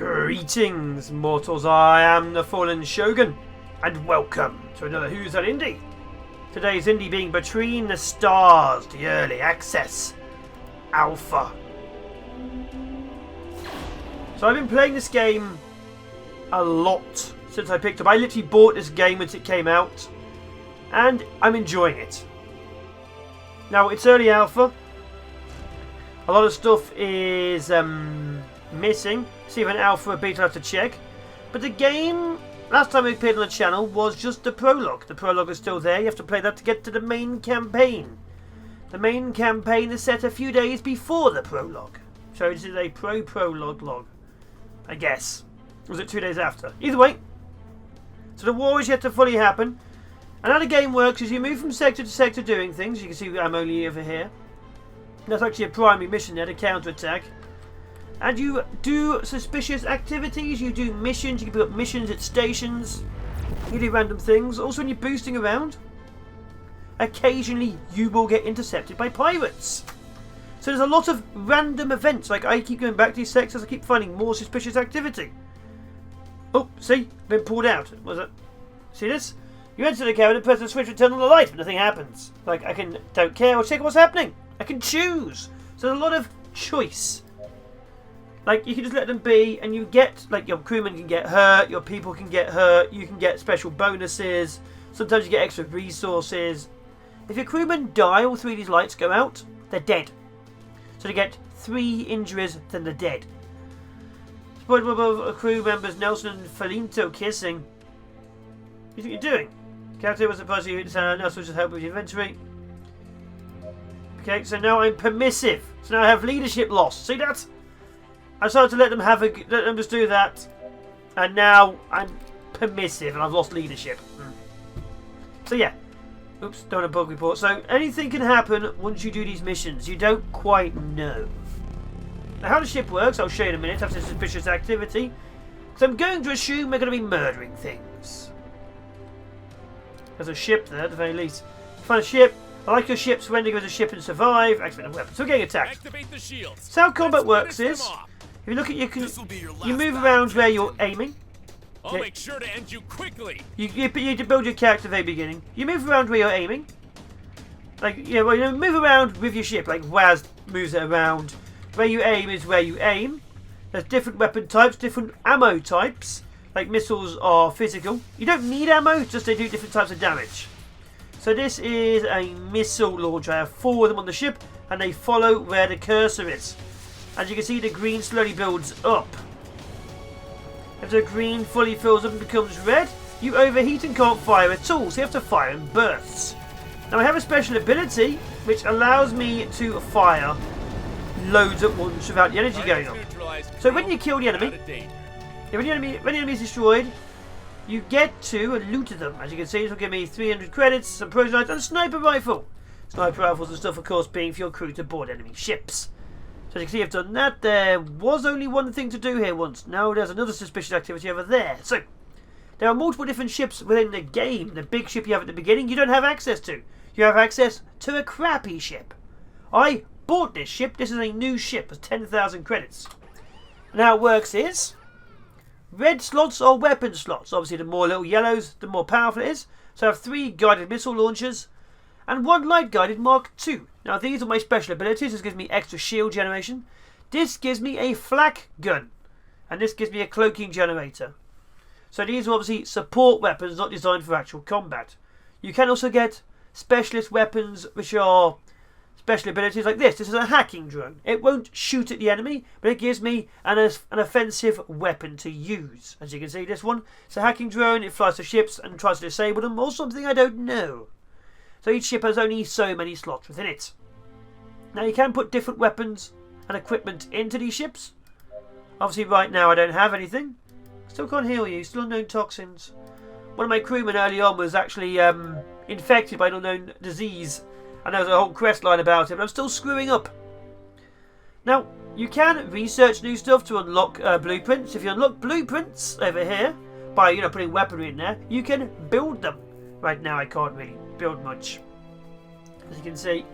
Greetings, mortals. I am the Fallen Shogun, and welcome to another Who's That Indie. Today's indie being Between the Stars, the Early Access Alpha. So I've been playing this game a lot since I picked up. I literally bought this game when it came out, and I'm enjoying it. Now, it's early alpha. A lot of stuff is missing. See if an alpha or beta I have to check. But the game, last time we appeared on the channel, was just the prologue. The prologue is still there. You have to play that to get to the main campaign. The main campaign is set a few days before the prologue. So this is a prologue log, I guess. Or was it 2 days after? Either way. So the war is yet to fully happen. And how the game works is you move from sector to sector doing things. You can see I'm only over here. That's actually a primary mission there, to counter-attack. And you do suspicious activities, you do missions, you can put missions at stations, you do random things. Also when you're boosting around, occasionally you will get intercepted by pirates. So there's a lot of random events, like I keep going back to these sectors, I keep finding more suspicious activity. Oh, see? Been pulled out. What was it? See this? You enter the cabin and press the switch to turn on the light, but nothing happens. Like, don't care or check what's happening. I can choose. So there's a lot of choice. Like, you can just let them be, and you get, like, your crewmen can get hurt, your people can get hurt, you can get special bonuses, sometimes you get extra resources. If your crewmen die, all three of these lights go out, they're dead. So they get 3 injuries, then they're dead. Spotted above crew members Nelson and Felinto kissing. What do you think you're doing? Captain was supposed to use Nelson to help with the inventory. Okay, so now I'm permissive. So now I have leadership loss. See that? I started to let them just do that, and now I'm permissive, and I've lost leadership. So yeah, oops, don't want a bug report. So anything can happen once you do these missions. You don't quite know. Now how the ship works, I'll show you in a minute after suspicious activity. So I'm going to assume we're going to be murdering things. There's a ship there, at the very least. Find a ship. I like your ship. Surrender with a ship and survive. Activate a weapon. So we're getting attacked. Activate the shields. So how combat works is, if you look at you move around where you're aiming. I'll make sure to end you quickly. You need to build your character at the very beginning. You move around where you're aiming. Like, you move around with your ship. Like Waz moves it around. Where you aim is where you aim. There's different weapon types, different ammo types. Like missiles are physical. You don't need ammo, just they do different types of damage. So this is a missile launcher. I have 4 of them on the ship, and they follow where the cursor is. As you can see, the green slowly builds up. If the green fully fills up and becomes red, you overheat and can't fire at all, so you have to fire in bursts. Now I have a special ability which allows me to fire loads at once without the energy going up. So when you kill the enemy, when the enemy is destroyed, you get to loot them. As you can see, this will give me 300 credits, some procedural, and a sniper rifle. Sniper rifles and stuff, of course, being for your crew to board enemy ships. So as you can see, I've done that. There was only one thing to do here once. Now there's another suspicious activity over there. So there are multiple different ships within the game. The big ship you have at the beginning, you don't have access to. You have access to a crappy ship. I bought this ship. This is a new ship. It's 10,000 credits. And how it works is, red slots are weapon slots. Obviously, the more little yellows, the more powerful it is. So I have 3 guided missile launchers and 1 light guided Mark II. Now these are my special abilities. This gives me extra shield generation. This gives me a flak gun. And this gives me a cloaking generator. So these are obviously support weapons, not designed for actual combat. You can also get specialist weapons which are special abilities like this. This is a hacking drone. It won't shoot at the enemy, but it gives me an offensive weapon to use. As you can see, this one, it's a hacking drone. It flies to ships and tries to disable them, or something I don't know. So each ship has only so many slots within it. Now you can put different weapons and equipment into these ships. Obviously right now I don't have anything. Still can't heal you, still unknown toxins. One of my crewmen early on was actually infected by an unknown disease. And there was a whole quest line about it, but I'm still screwing up. Now, you can research new stuff to unlock blueprints. If you unlock blueprints over here, by putting weaponry in there, you can build them. Right now I can't really build much, as you can see.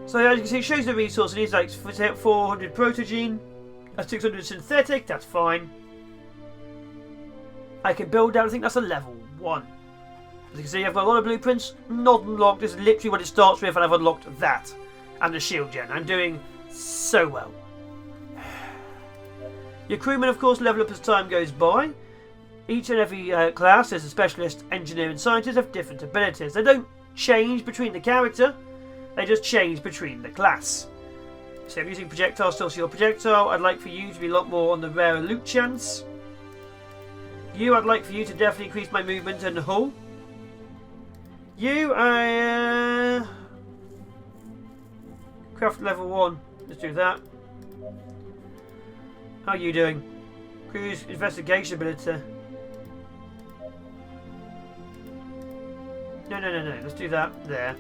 So as you can see, it shows the resource. It needs like 400 protogene, A 600 synthetic, that's fine. I can build out, I think that's a level 1. As you can see, I've got a lot of blueprints, not unlocked. This is literally what it starts with, and I've unlocked that. And the shield gen. I'm doing so well. Your crewmen, of course, level up as time goes by. Each and every class, as a specialist, engineer and scientist, have different abilities. They don't change between the character, they just change between the class. So if using projectile, still see your projectile. I'd like for you to be a lot more on the rarer loot chance. I'd like for you to definitely increase my movement and hull. Craft level 1. Let's do that. How are you doing? Crew's investigation ability. No. Let's do that there.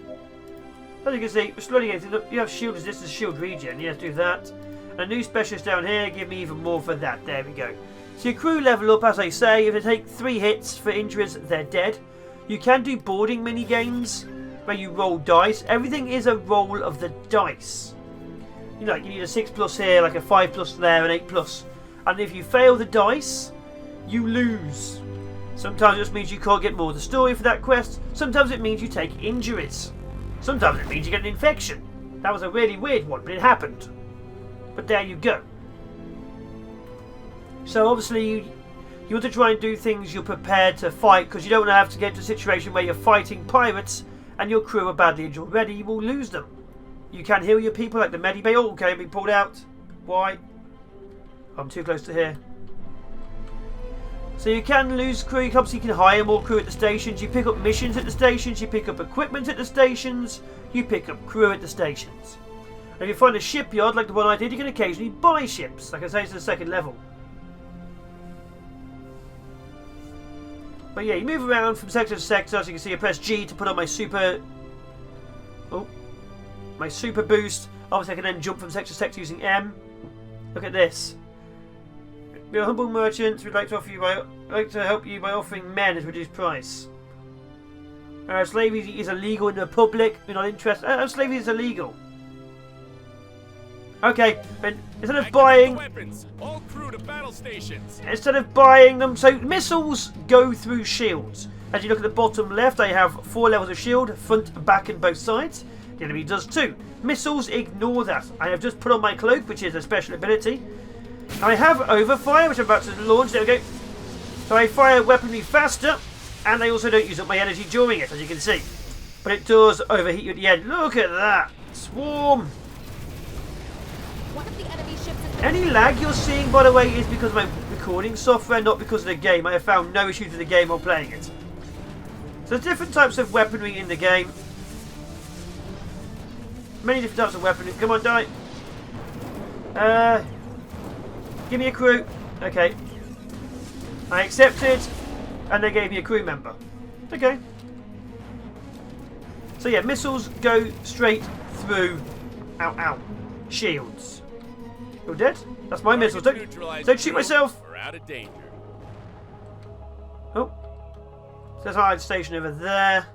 As you can see, we're slowly getting. Look, you have shield resistance, shield regen. Yeah, let's do that. And a new specialist down here. Give me even more for that. There we go. So your crew level up, as I say. If they take 3 hits for injuries, they're dead. You can do boarding mini games where you roll dice. Everything is a roll of the dice. You know, like you need a 6+ here, like a 5+ there, an 8+. And if you fail the dice, you lose. Sometimes it just means you can't get more of the story for that quest. Sometimes it means you take injuries. Sometimes it means you get an infection. That was a really weird one, but it happened. But there you go. So obviously you want to try and do things you're prepared to fight, because you don't want to have to get to a situation where you're fighting pirates and your crew are badly injured already. You will lose them. You can heal your people like the medibay. Oh, okay, being pulled out. Why? I'm too close to here. So you can lose crew. Obviously you can hire more crew at the stations. You pick up missions at the stations. You pick up equipment at the stations. You pick up crew at the stations. And if you find a shipyard like the one I did, you can occasionally buy ships. Like I say, it's the 2nd level. But yeah, you move around from sector to sector. As you can see, I press G to put on my super... Oh. My super boost. Obviously I can then jump from sector to sector using M. Look at this. We're a humble merchant. We'd like to help you by offering men at a reduced price. Slavery is illegal in the Republic. We're not interested. Slavery is illegal. Okay, but instead of buying weapons, all crew to battle stations. Instead of buying them, so missiles go through shields. As you look at the bottom left, I have 4 levels of shield, front, back, and both sides. The enemy does too. Missiles ignore that. I have just put on my cloak, which is a special ability. I have overfire, which I'm about to launch. There we go. So I fire weaponry faster, and I also don't use up my energy during it, as you can see. But it does overheat you at the end. Look at that. Swarm. One of the enemy ships is Any lag you're seeing, by the way, is because of my recording software, not because of the game. I have found no issues with the game while playing it. So there's different types of weaponry in the game. Many different types of weaponry. Come on, die. Give me a crew. Okay. I accepted, and they gave me a crew member. Okay. So yeah, missiles go straight through. Ow, ow. Shields. You're dead? That's my missiles. Don't shoot myself. We're out of danger. Oh. So there's a hide station over there.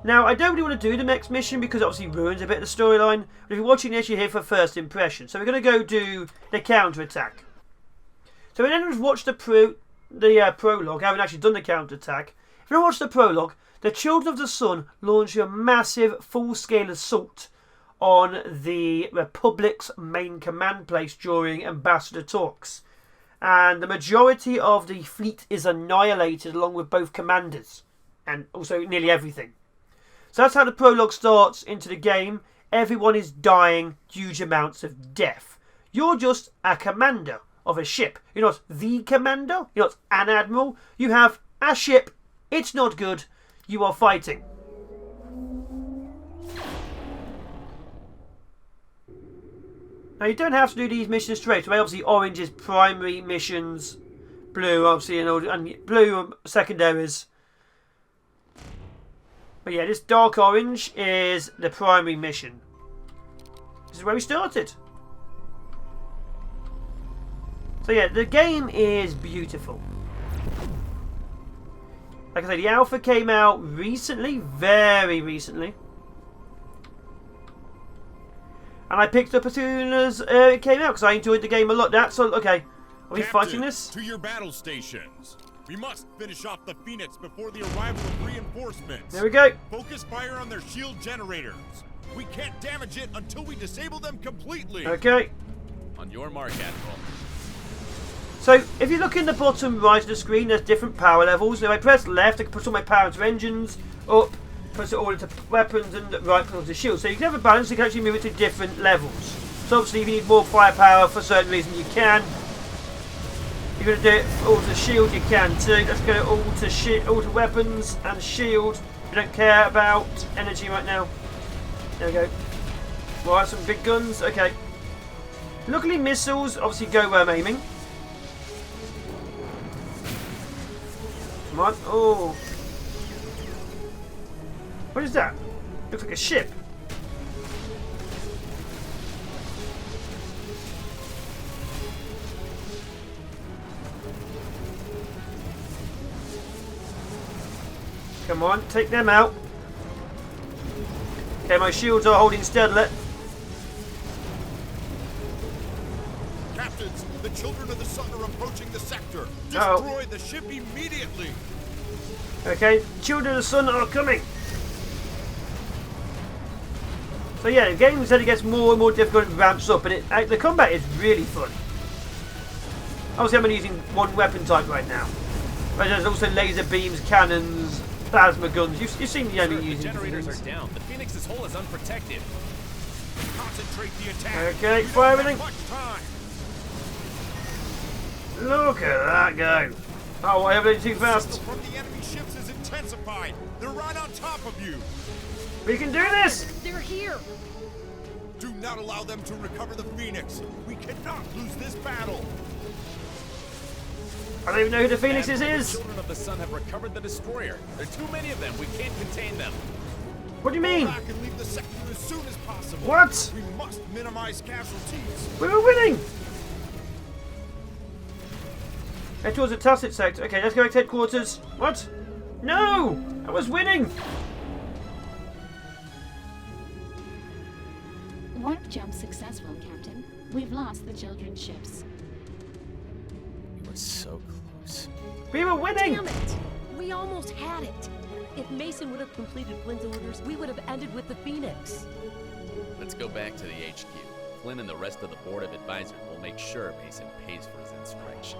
Now, I don't really want to do the next mission because it obviously ruins a bit of the storyline. But if you're watching this, you're here for first impression. So we're going to go do the counter-attack. So when anyone's watched the prologue, I haven't actually done the counter-attack. If you don't watch the prologue, the Children of the Sun launch a massive full-scale assault on the Republic's main command place during ambassador talks. And the majority of the fleet is annihilated along with both commanders. And also nearly everything. So that's how the prologue starts into the game. Everyone is dying, huge amounts of death. You're just a commander of a ship. You're not the commander. You're not an admiral. You have a ship. It's not good. You are fighting. Now you don't have to do these missions straight away. Obviously orange is primary missions. Blue obviously and blue are secondaries. But yeah, this dark orange is the primary mission. This is where we started. So yeah, the game is beautiful. Like I say, the alpha came out recently, very recently. And I picked up as soon as it came out because I enjoyed the game a lot. That's so okay. Are we Captain, fighting this? To your battle stations. We must finish off the Phoenix before the arrival of reinforcements. There we go. Focus fire on their shield generators. We can't damage it until we disable them completely. Okay. On your mark, Admiral. So, if you look in the bottom right of the screen, there's different power levels. If I press left, I can put all my power into engines, up, puts it all into weapons, and right puts the shield. So you can have a balance, you can actually move it to different levels. So obviously, if you need more firepower for a certain reason, you can. If you're going to do it all to shield, you can too. Let's go all to weapons and shield. We don't care about energy right now. There we go. Well, some big guns. Okay. Luckily, missiles obviously go where I'm aiming. Come on. Oh. What is that? Looks like a ship. Come on, take them out. Okay, my shields are holding steadily. Captains, the children of the sun are approaching the sector. Destroy the ship immediately. Okay, children of the sun are coming. So yeah, the game said it gets more and more difficult and ramps up, and the combat is really fun. Obviously, I'm only using one weapon type right now. But there's also laser beams, cannons, plasma guns. You've seen the enemy using. The generators are down. The Phoenix's hull is unprotected. Concentrate the attack. Okay, We fire don't have everything. much time. Look at that go. Oh, I have it too fast. Signal from the enemy ships is intensified. They're right on top of you. We can do this. They're here. Do not allow them to recover the Phoenix. We cannot lose this battle. I don't even know who the Phoenixes The is. children of the sun have recovered the destroyer. There are too many of them. We can't contain them. What do you mean? Fall back and leave the sector as soon as possible. What? We must minimize casualties. We were winning. Head towards the tacit sector. Okay, let's go back to headquarters. What? No! I was winning! Warp jump successful, Captain. We've lost the children's ships. We were so close. We were winning! Damn it! We almost had it. If Mason would have completed Flynn's orders, we would have ended with the Phoenix. Let's go back to the HQ. Flynn and the rest of the board of advisors will make sure Mason pays for his insurrection.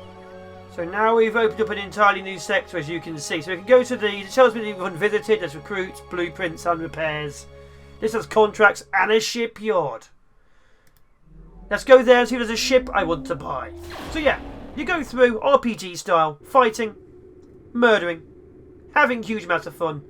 So now we've opened up an entirely new sector, as you can see. So we can go to it tells me we've unvisited, there's recruits, blueprints and repairs. This has contracts and a shipyard. Let's go there and see if there's a ship I want to buy. So yeah, you go through RPG style, fighting, murdering, having huge amounts of fun.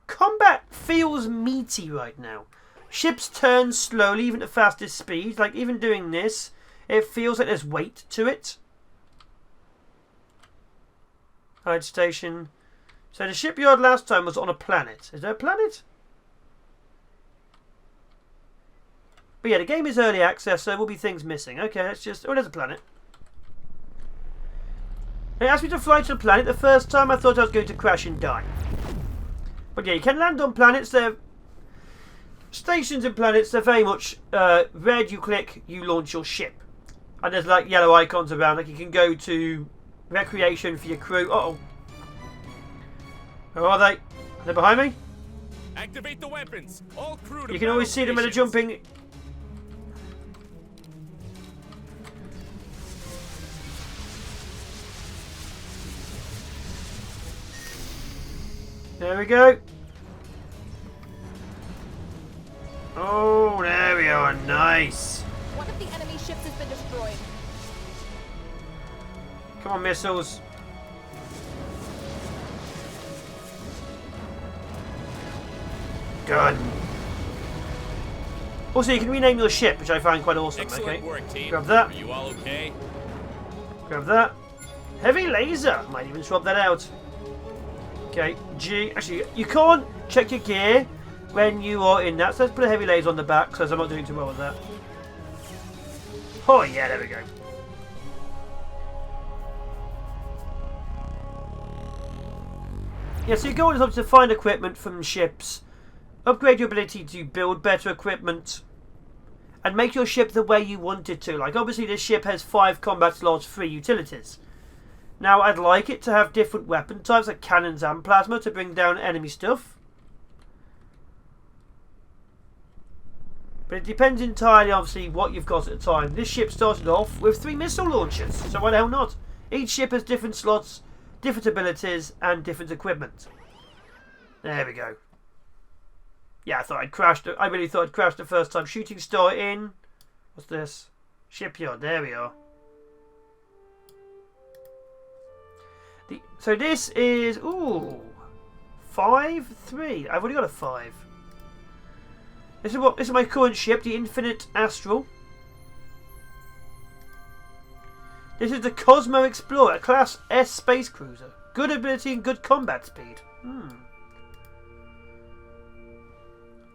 Combat feels meaty right now. Ships turn slowly, even at the fastest speeds. Like, even doing this, it feels like there's weight to it. Allied station. So the shipyard last time was on a planet. Is there a planet? But yeah, the game is early access, so there will be things missing. Okay, let's just... Oh, there's a planet. It asked me to fly to the planet. The first time I thought I was going to crash and die. But yeah, you can land on planets. They're... Stations and planets, they're very much red, you click, you launch your ship. And there's like yellow icons around, like you can go to recreation for your crew. Uh-oh. Where are they? Are they behind me? Activate the weapons. All crew to You can always see them when they're stations. jumping. There we go. Oh, there we are. Nice. One of the enemy ships has been destroyed. Come on, missiles. Done. Also, you can rename your ship, which I find quite awesome. Excellent Okay. work, team. Grab that. Are you all okay? Grab that. Heavy laser. Might even swap that out. Okay. G. Actually, you can't check your gear when you are in that. So let's put a heavy laser on the back, because I'm not doing too well with that. Oh, yeah. There we go. Yeah, so your goal is obviously to find equipment from ships, upgrade your ability to build better equipment, and make your ship the way you want it to. Like, obviously this ship has 5 combat slots, 3 utilities. Now, I'd like it to have different weapon types, like cannons and plasma, to bring down enemy stuff. But it depends entirely, obviously, what you've got at the time. This ship started off with 3 missile launchers, so why the hell not? Each ship has different slots, different abilities, and different equipment. There we go. Yeah, I thought I'd crashed. I really thought I'd crashed the first time. Shooting star in. What's this? Shipyard. There we are. So this is... Ooh. 5-3. I've already got a 5. This is my current ship, the Infinite Astral. This is the Cosmo Explorer, Class S space cruiser. Good ability and good combat speed.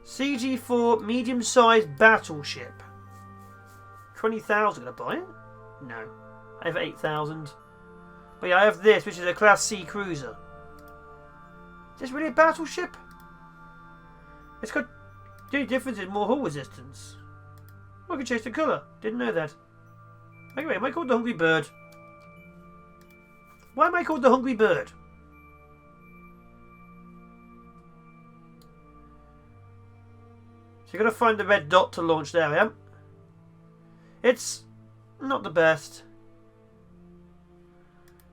CG4 medium-sized battleship. 20,000. Gonna buy it? No. I have 8,000. But yeah, I have this, which is a Class C cruiser. Is this really a battleship? It's got... The only difference is more hull resistance. I can change the colour. Didn't know that. Anyway, am I called the Hungry Bird? Why am I called the Hungry Bird? So you've got to find the red dot to launch there, I am. It's not the best.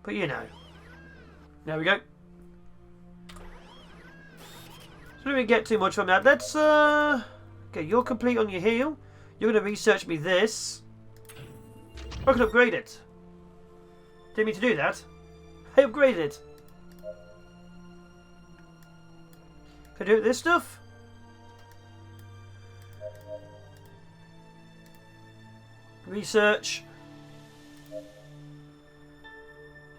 But you know. There we go. So don't really get too much from that. Let's, okay, you're complete on your heal. You're going to research me this. I can upgrade it. Didn't mean to do that. I upgraded it. Can I do it with this stuff? Research.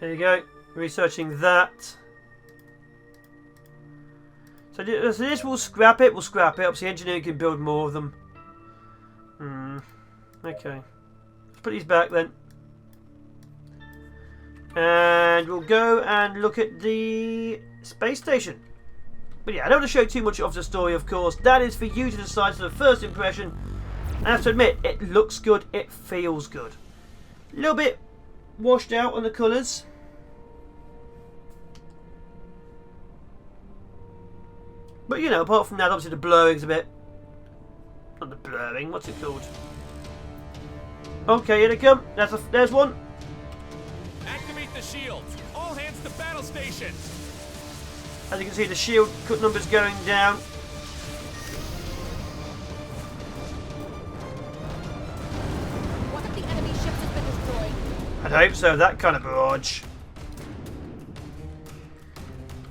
There you go. Researching that. So this will scrap it. We'll scrap it. Obviously, engineering can build more of them. Okay. Let's put these back then. And we'll go and look at the space station. But yeah, I don't want to show too much of the story, of course. That is for you to decide. So the first impression, I have to admit, it looks good. It feels good. A little bit washed out on the colours. But you know, apart from that, obviously the blurring's a bit... Not the blurring, what's it called? Okay, here they come. There's one. Activate the shields. All hands to battle stations. As you can see, the shield numbers going down. One of the enemy ships has been destroyed. I'd hope so, that kind of barrage.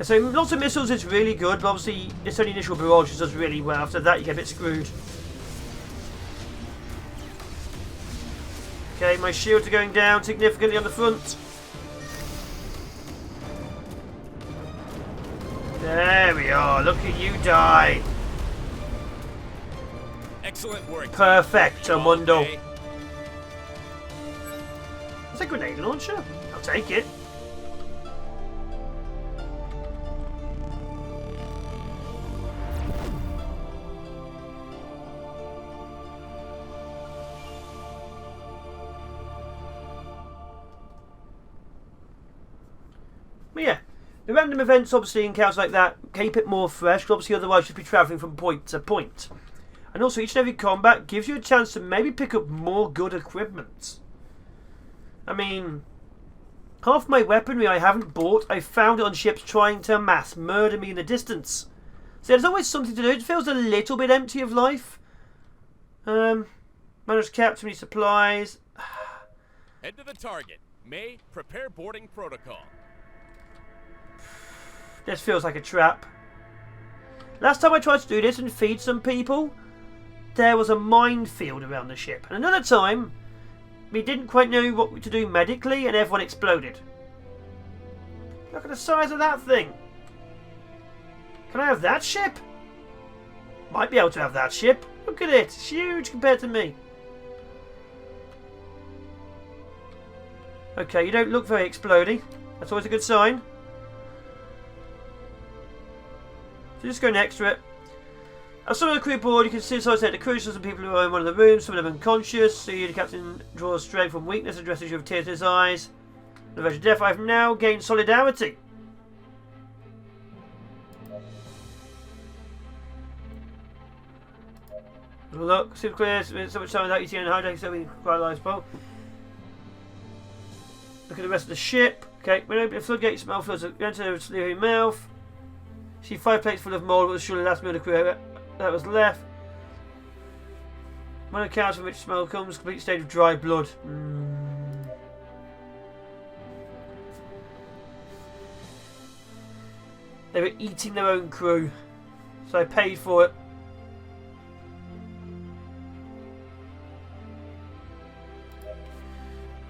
So lots of missiles is really good, but obviously it's only initial barrages does really well. After that you get a bit screwed. Okay, my shields are going down significantly on the front. There we are, look at you die. Excellent work. Perfecto, Mundo. Okay. It's a grenade launcher. I'll take it. But yeah, the random events, obviously, encounters like that, keep it more fresh. Obviously, otherwise you'd be travelling from point to point. And also, each and every combat gives you a chance to maybe pick up more good equipment. I mean, half my weaponry I haven't bought, I found it on ships trying to mass murder me in the distance. So there's always something to do. It feels a little bit empty of life. Managed to capture any supplies. Head to the target. May, prepare boarding protocol. This feels like a trap. Last time I tried to do this and feed some people, there was a minefield around the ship. And another time, we didn't quite know what to do medically and everyone exploded. Look at the size of that thing. Can I have that ship? Might be able to have that ship. Look at it. It's huge compared to me. Okay, you don't look very exploding. That's always a good sign. So just go next to it. As some of the crew board, you can see the crew, some people who are in one of the rooms, some of them unconscious. So you, the captain, draws strength from weakness, addresses you with tears in his eyes. The version of death, I have now gained solidarity. Look, super clear, so much time without eating and hiding, so we quite lies both. Look at the rest of the ship. Okay, when open the floodgate, smell fills up, enter the sleeping mouth. See 5 plates full of mould, what was surely the last meal of the crew that was left. One account from which smell comes, complete state of dry blood. They were eating their own crew, so I paid for it.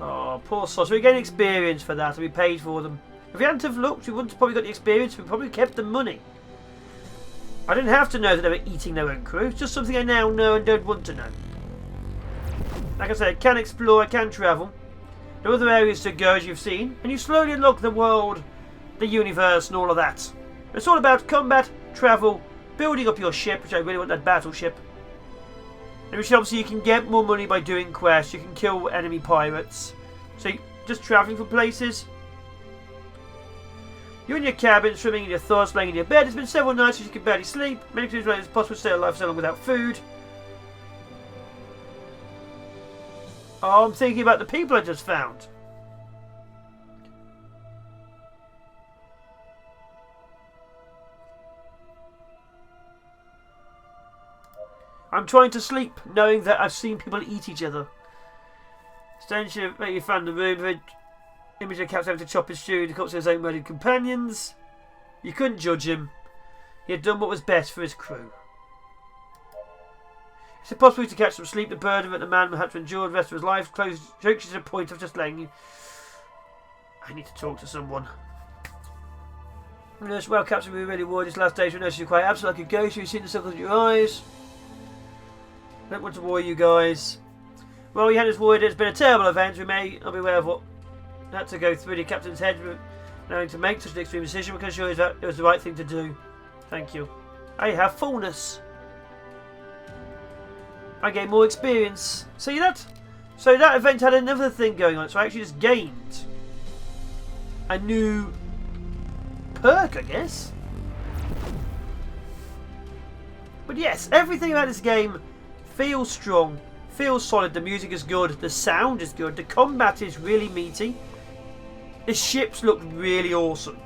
Oh, poor sauce. We get experience for that, and we paid for them. If we hadn't have looked, we wouldn't have probably got the experience. We probably kept the money. I didn't have to know that they were eating their own crew. It's just something I now know and don't want to know. Like I said, I can explore, I can travel. There are other areas to go, as you've seen, and you slowly unlock the world, the universe, and all of that. It's all about combat, travel, building up your ship, which I really want that battleship. And which obviously you can get more money by doing quests, you can kill enemy pirates. So just travelling from places. You're in your cabin, swimming in your thoughts, laying in your bed. It's been several nights since you can barely sleep. Many times it's possible to stay alive so long without food. Oh, I'm thinking about the people I just found. I'm trying to sleep, knowing that I've seen people eat each other. Strange that you found the room. Image of Cap's having to chop his stew. The corpse of his own murdered companions. You couldn't judge him. He had done what was best for his crew. Is it possible to catch some sleep? The burden that the man will have to endure the rest of his life. Close jokes to the point of just letting you. I need to talk to someone. Nurse, well, Captain, we were really worried this last day. So nurse, you're quite absent like a ghost. You've seen the circles in your eyes. I don't want to worry you guys. Well, you had us worried. It's been a terrible event. We may not be aware of what had to go through the captain's head, knowing to make such an extreme decision because sure that it was the right thing to do. Thank you. I have fullness. I gained more experience. See that? So that event had another thing going on. So I actually just gained a new perk, I guess. But yes, everything about this game feels strong, feels solid. The music is good, the sound is good, the combat is really meaty. The ships look really awesome.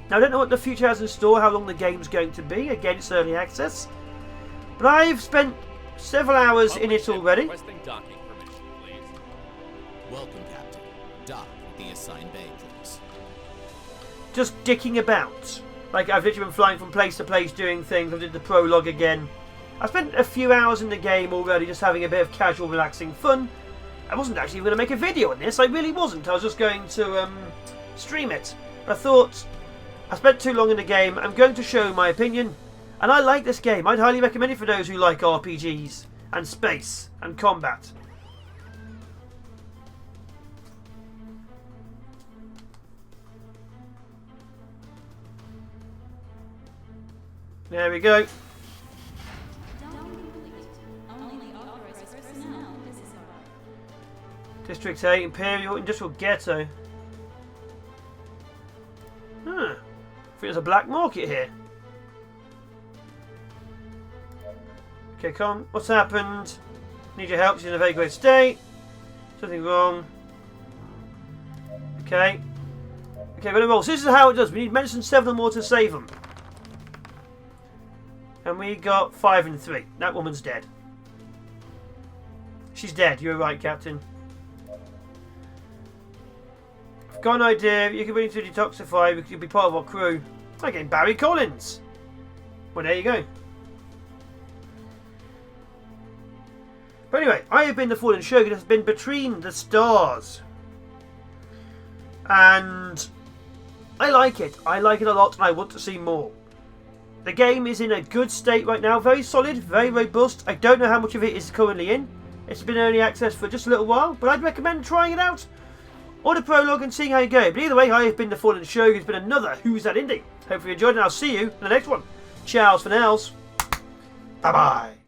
Now I don't know what the future has in store, how long the game's going to be. Again, it's early access. But I've spent several hours in it already. Requesting docking permission, please. Welcome, Captain. Dock the assigned bay, please. Just dicking about. Like, I've literally been flying from place to place doing things. I did the prologue again. I spent a few hours in the game already just having a bit of casual, relaxing fun. I wasn't actually going to make a video on this. I really wasn't. I was just going to stream it. But I thought, I spent too long in the game. I'm going to show my opinion. And I like this game. I'd highly recommend it for those who like RPGs and space and combat. There we go. District 8, Imperial Industrial Ghetto. Huh. I think there's a black market here. Okay, come. What's happened? Need your help. She's in a very great state. Something wrong. Okay. Okay, we're going to roll. So this is how it does. We need medicine 7 or more to save them. And we got 5 and 3. That woman's dead. She's dead. You're right, Captain. I've got an idea. You can bring to detoxify. We could be part of our crew. Again, Barry Collins. Well, there you go. But anyway, I have been the fallen shogun. Has been between the stars. And I like it. I like it a lot, and I want to see more. The game is in a good state right now. Very solid, very robust. I don't know how much of it is currently in. It's been early access for just a little while, but I'd recommend trying it out. Or the prologue and seeing how you go. But either way, I have been the Fallen Shogun. It's been another Who's That Indie. Hopefully you enjoyed, and I'll see you in the next one. Ciao for now. Bye bye.